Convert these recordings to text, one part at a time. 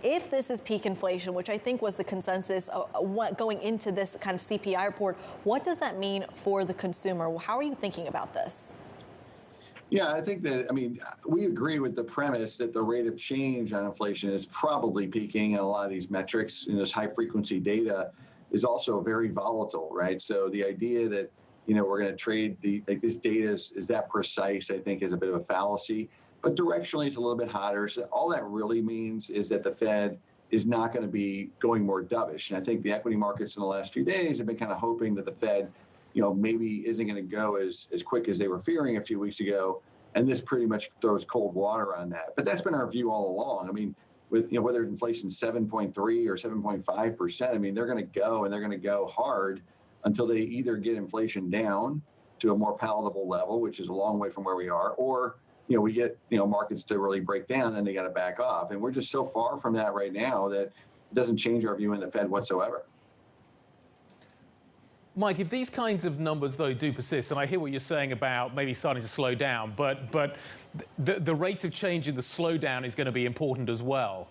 if this is peak inflation, which I think was the consensus going into this kind of CPI report, what does that mean for the consumer? How are you thinking about this? Yeah, I think that, we agree with the premise that the rate of change on inflation is probably peaking, and a lot of these metrics in this high frequency data is also very volatile, right? So the idea that, we're going to trade this data is that precise, I think is a bit of a fallacy, but directionally it's a little bit hotter. So all that really means is that the Fed is not going to be going more dovish. And I think the equity markets in the last few days have been kind of hoping that the Fed maybe isn't going to go as quick as they were fearing a few weeks ago. And this pretty much throws cold water on that. But that's been our view all along. With, whether inflation's 7.3 or 7.5%, they're going to go, and they're going to go hard until they either get inflation down to a more palatable level, which is a long way from where we are, or, we get, markets to really break down, and they got to back off. And we're just so far from that right now that it doesn't change our view in the Fed whatsoever. Mike, if these kinds of numbers, though, do persist, and I hear what you're saying about maybe starting to slow down, but the rate of change in the slowdown is going to be important as well.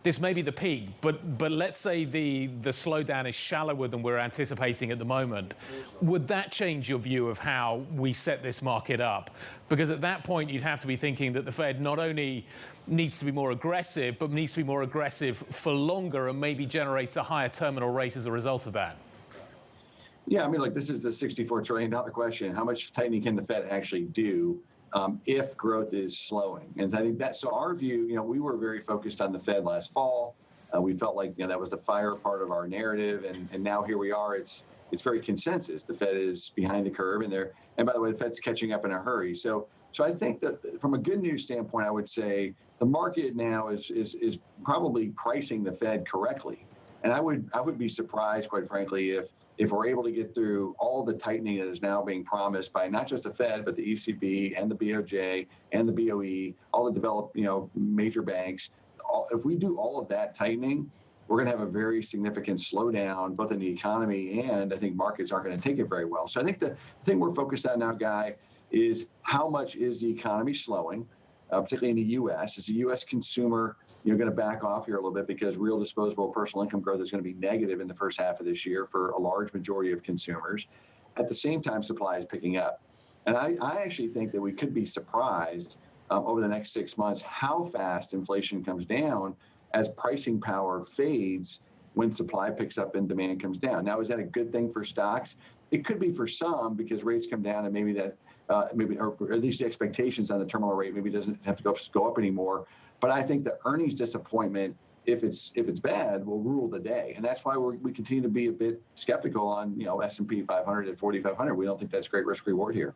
This may be the peak, but let's say the slowdown is shallower than we're anticipating at the moment. Would that change your view of how we set this market up? Because at that point, you'd have to be thinking that the Fed not only needs to be more aggressive, but needs to be more aggressive for longer and maybe generates a higher terminal rate as a result of that. Yeah, look, this is the $64 trillion question. How much tightening can the Fed actually do if growth is slowing? And I think so our view, we were very focused on the Fed last fall. We felt like, that was the fire part of our narrative. And now here we are. It's very consensus. The Fed is behind the curve, and by the way, the Fed's catching up in a hurry. So I think that from a good news standpoint, I would say the market now is probably pricing the Fed correctly. And I would be surprised, quite frankly, if we're able to get through all the tightening that is now being promised by not just the Fed, but the ECB and the BOJ and the BOE, all the developed, major banks. If we do all of that tightening, we're going to have a very significant slowdown, both in the economy, and I think markets aren't going to take it very well. So I think the thing we're focused on now, Guy, is how much is the economy slowing, particularly in the U.S. Is the U.S. consumer, going to back off here a little bit because real disposable personal income growth is going to be negative in the first half of this year for a large majority of consumers. At the same time, supply is picking up. And I actually think that we could be surprised over the next 6 months how fast inflation comes down as pricing power fades when supply picks up and demand comes down. Now, is that a good thing for stocks? It could be for some because rates come down and maybe that or at least the expectations on the terminal rate maybe doesn't have to go up anymore. But I think the earnings disappointment, if it's bad, will rule the day, and that's why we continue to be a bit skeptical on S&P 500 at 4,500. We don't think that's great risk reward here.